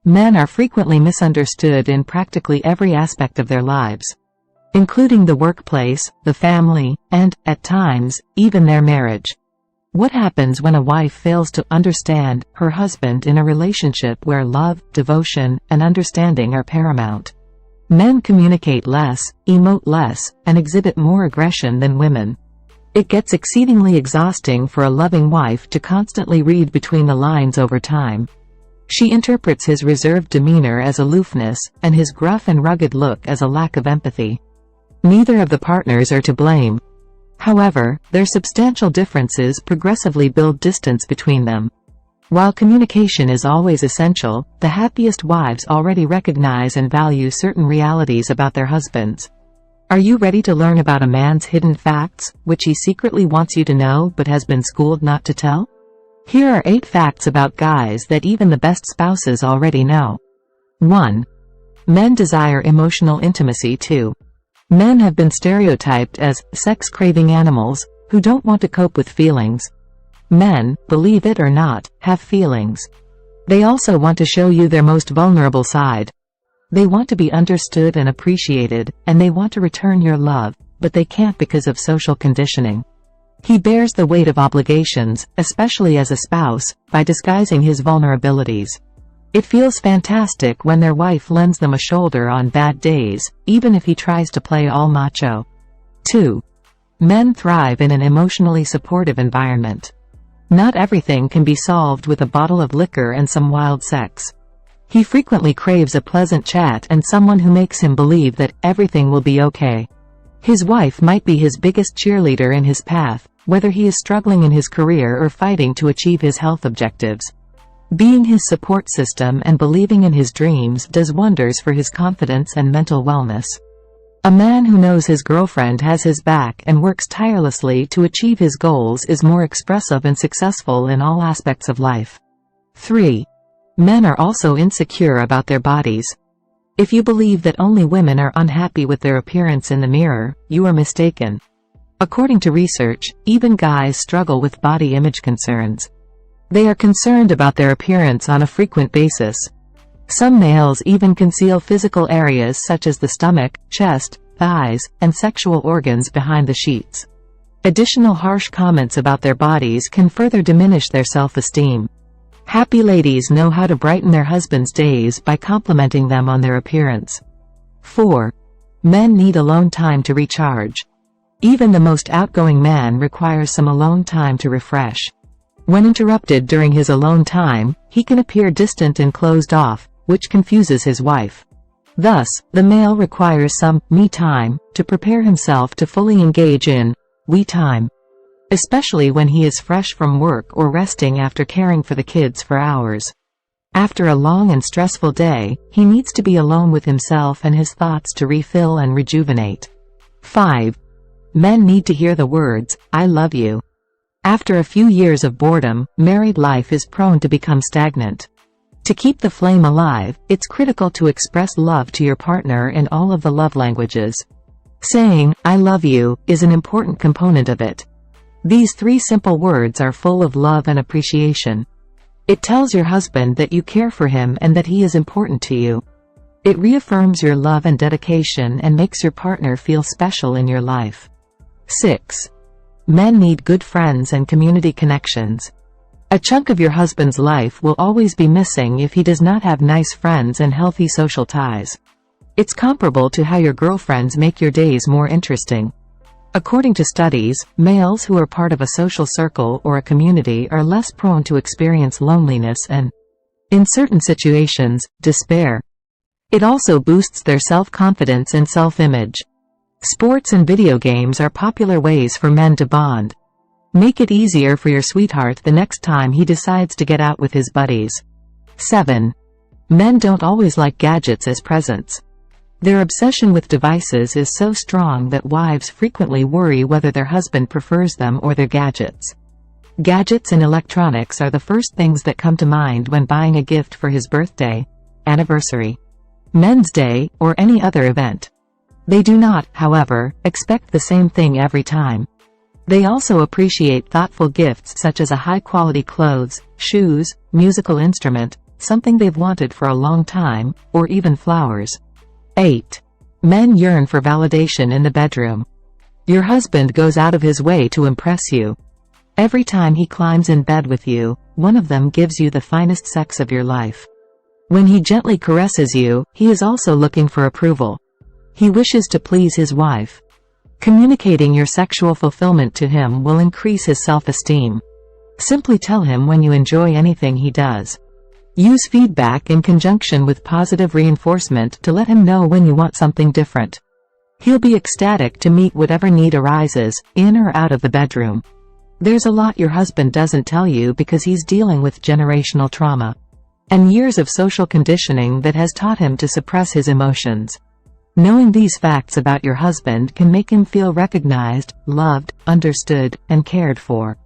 Men are frequently misunderstood in practically every aspect of their lives, including the workplace, the family, and, at times, even their marriage. What happens when a wife fails to understand her husband in a relationship where love, devotion, and understanding are paramount? Men communicate less, emote less, and exhibit more aggression than women. It gets exceedingly exhausting for a loving wife to constantly read between the lines over time. She interprets his reserved demeanor as aloofness, and his gruff and rugged look as a lack of empathy. Neither of the partners are to blame. However, their substantial differences progressively build distance between them. While communication is always essential, the happiest wives already recognize and value certain realities about their husbands. Are you ready to learn about a man's hidden facts, which he secretly wants you to know but has been schooled not to tell? Here are 8 facts about guys that even the best spouses already know. 1. Men desire emotional intimacy too. Men have been stereotyped as sex-craving animals who don't want to cope with feelings. Men, believe it or not, have feelings. They also want to show you their most vulnerable side. They want to be understood and appreciated, and they want to return your love, but they can't because of social conditioning. He bears the weight of obligations, especially as a spouse, by disguising his vulnerabilities. It feels fantastic when their wife lends them a shoulder on bad days, even if he tries to play all macho. 2. Men thrive in an emotionally supportive environment. Not everything can be solved with a bottle of liquor and some wild sex. He frequently craves a pleasant chat and someone who makes him believe that everything will be okay. His wife might be his biggest cheerleader in his path, whether he is struggling in his career or fighting to achieve his health objectives. Being his support system and believing in his dreams does wonders for his confidence and mental wellness. A man who knows his girlfriend has his back and works tirelessly to achieve his goals is more expressive and successful in all aspects of life. 3. Men are also insecure about their bodies. If you believe that only women are unhappy with their appearance in the mirror, you are mistaken. According to research, even guys struggle with body image concerns. They are concerned about their appearance on a frequent basis. Some males even conceal physical areas such as the stomach, chest, thighs, and sexual organs behind the sheets. Additional harsh comments about their bodies can further diminish their self-esteem. Happy ladies know how to brighten their husbands' days by complimenting them on their appearance. 4. Men need alone time to recharge. Even the most outgoing man requires some alone time to refresh. When interrupted during his alone time, he can appear distant and closed off, which confuses his wife. Thus, the male requires some me time to prepare himself to fully engage in we time, especially when he is fresh from work or resting after caring for the kids for hours. After a long and stressful day, he needs to be alone with himself and his thoughts to refill and rejuvenate. 5. Men need to hear the words, "I love you." After a few years of boredom, married life is prone to become stagnant. To keep the flame alive, it's critical to express love to your partner in all of the love languages. Saying, "I love you," is an important component of it. These 3 simple words are full of love and appreciation. It tells your husband that you care for him and that he is important to you. It reaffirms your love and dedication and makes your partner feel special in your life. 6. Men need good friends and community connections. A chunk of your husband's life will always be missing if he does not have nice friends and healthy social ties. It's comparable to how your girlfriends make your days more interesting. According to studies, males who are part of a social circle or a community are less prone to experience loneliness and, in certain situations, despair. It also boosts their self-confidence and self-image. Sports and video games are popular ways for men to bond. Make it easier for your sweetheart the next time he decides to get out with his buddies. 7. Men don't always like gadgets as presents. Their obsession with devices is so strong that wives frequently worry whether their husband prefers them or their gadgets. Gadgets and electronics are the first things that come to mind when buying a gift for his birthday, anniversary, Men's Day, or any other event. They do not, however, expect the same thing every time. They also appreciate thoughtful gifts such as a high-quality clothes, shoes, musical instrument, something they've wanted for a long time, or even flowers. 8. Men yearn for validation in the bedroom. Your husband goes out of his way to impress you. Every time he climbs in bed with you, one of them gives you the finest sex of your life. When he gently caresses you, he is also looking for approval. He wishes to please his wife. Communicating your sexual fulfillment to him will increase his self-esteem. Simply tell him when you enjoy anything he does. Use feedback in conjunction with positive reinforcement to let him know when you want something different. He'll be ecstatic to meet whatever need arises, in or out of the bedroom. There's a lot your husband doesn't tell you because he's dealing with generational trauma and years of social conditioning that has taught him to suppress his emotions. Knowing these facts about your husband can make him feel recognized, loved, understood, and cared for.